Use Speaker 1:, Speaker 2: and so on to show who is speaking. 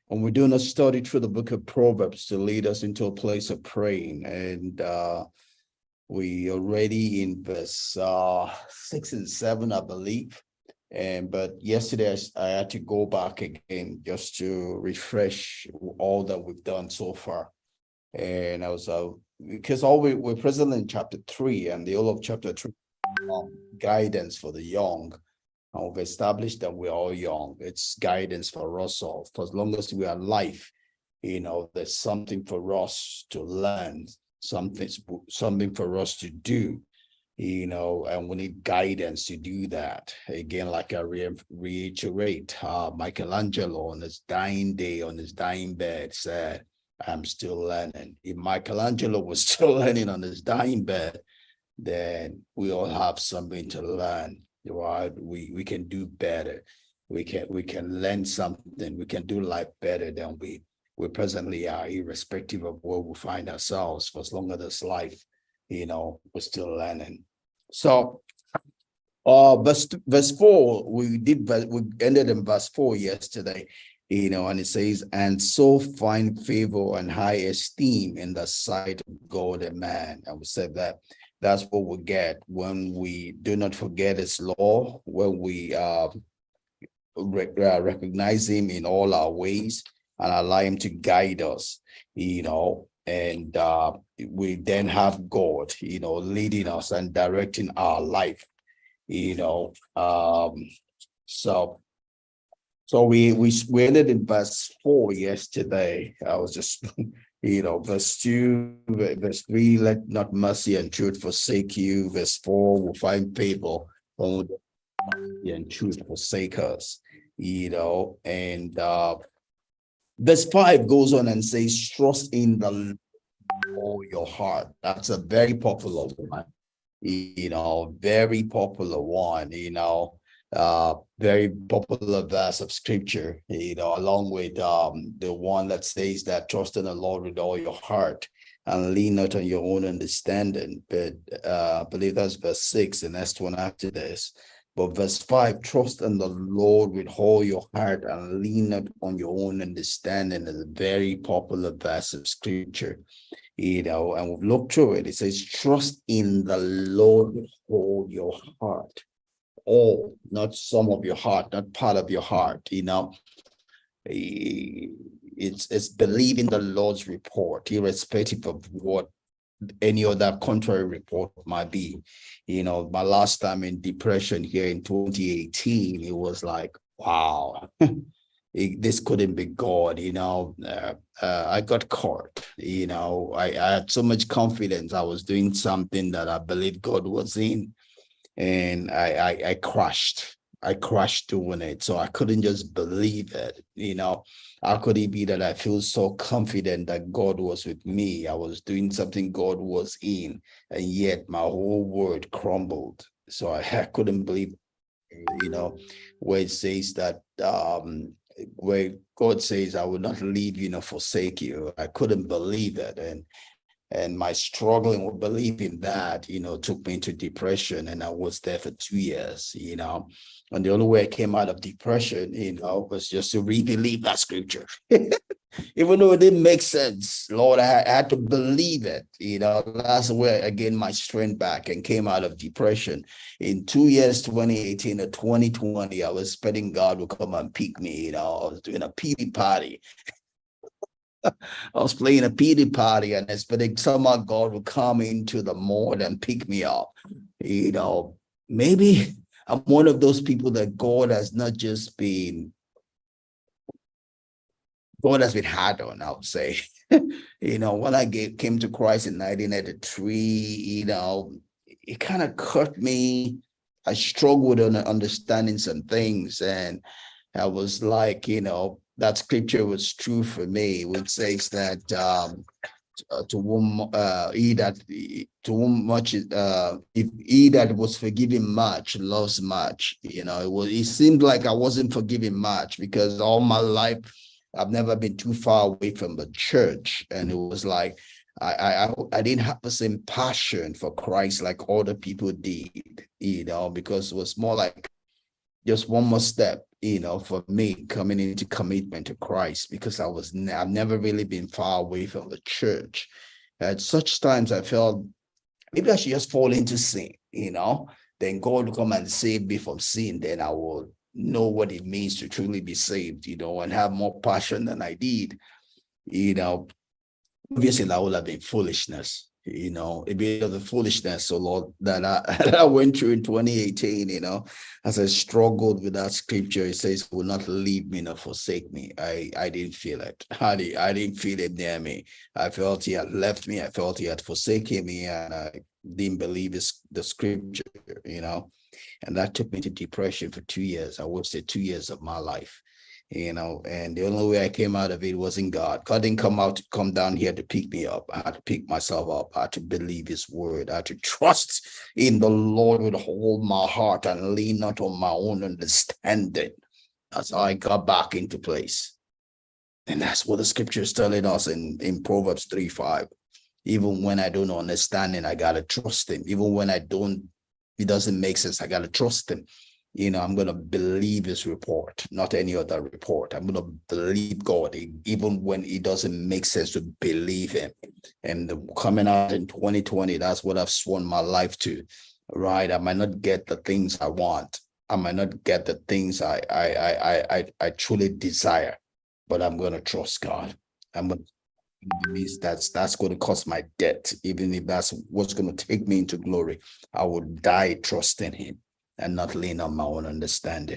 Speaker 1: And we're doing a study through the book of Proverbs to lead us into a place of praying. And we already in verse 6 and 7, I believe. But yesterday I had to go back again just to refresh all that we've done so far. And I was because we're present in chapter 3, and the whole of chapter 3, guidance for the young. And we've established that we're all young. It's guidance for us all. For as long as we are alive, there's something for us to learn, something for us to do, and we need guidance to do that. Again, like I reiterate, Michelangelo on his dying day, on his dying bed, said, I'm still learning. If Michelangelo was still learning on his dying bed, then we all have something to learn. Right? We can do better. We can learn something. We can do life better than we presently are, irrespective of where we find ourselves. For as long as there's life, we're still learning. So verse 4, we ended in verse 4 yesterday, and it says, and so find favor and high esteem in the sight of God and man. And we said that's what we get when we do not forget his law, when we recognize him in all our ways and allow him to guide us, and we then have God, leading us and directing our life, So we ended in verse 4 yesterday. I was just, verse 2, verse 3, let not mercy and truth forsake you. Verse 4, we'll find favor and truth forsake us, and verse 5 goes on and says, trust in the Lord all your heart. That's a very popular one, very popular one, very popular verse of scripture, along with the one that says that trust in the Lord with all your heart and lean not on your own understanding. But I believe that's verse 6, the next one after this. But verse 5, trust in the Lord with all your heart and lean not on your own understanding, is a very popular verse of scripture, and we've looked through it. It says, trust in the Lord with all your heart. All, not some of your heart, not part of your heart, it's believing the Lord's report, irrespective of what any other contrary report might be. My last time in depression here in 2018, it was like, wow, this couldn't be God. I got caught. I had so much confidence. I was doing something that I believed God was in, and I crashed. I crashed doing it. So I couldn't just believe it. How could it be that I feel so confident that God was with me? I was doing something God was in, and yet my whole world crumbled. So I couldn't believe, where it says that, where God says, I will not leave you nor forsake you. I couldn't believe it. And my struggling with believing that, took me into depression, and I was there for 2 years, and the only way I came out of depression, was just to re-believe that scripture. Even though it didn't make sense, Lord, I had to believe it. That's where I gained my strength back and came out of depression. In 2 years, 2018 to 2020, I was expecting God would come and pick me. I was doing a pity party. I was playing a pity party and expecting somehow God would come into the mall and pick me up. Maybe I'm one of those people that God has hard on, I would say. When I came to Christ in 1983, it kind of cut me. I struggled on understanding some things, and I was like, that scripture was true for me, which says that to whom much, if he that was forgiven much loves much. It seemed like I wasn't forgiving much, because all my life I've never been too far away from the church, and it was like I didn't have the same passion for Christ like other people did, because it was more like just one more step, for me coming into commitment to Christ, because I've never really been far away from the church. At such times, I felt maybe I should just fall into sin, then God will come and save me from sin. Then I will know what it means to truly be saved, and have more passion than I did. You know, Obviously that would have been foolishness, a bit of the foolishness, so Lord, that I went through in 2018, as I struggled with that scripture. It says, will not leave me nor forsake me. I didn't feel it. I didn't feel it near me. I felt he had left me. I felt he had forsaken me, and I didn't believe the scripture, and that took me to depression for 2 years. I wasted 2 years of my life, and the only way I came out of it was in God. God didn't come down here to pick me up. I had to pick myself up. I had to believe his word. I had to trust in the Lord with all my heart and lean not on my own understanding. That's how I got back into place. And that's what the scripture is telling us in Proverbs 3:5. Even when I don't understand it, I gotta trust him. Even when it doesn't make sense, I gotta trust him. I'm going to believe his report, not any other report. I'm going to believe God, even when it doesn't make sense to believe him. And coming out in 2020, that's what I've sworn my life to, right? I might not get the things I want. I might not get the things I truly desire, but I'm going to trust God. I'm going to that's going to cost my debt, even if that's what's going to take me into glory. I will die trusting him and not lean on my own understanding.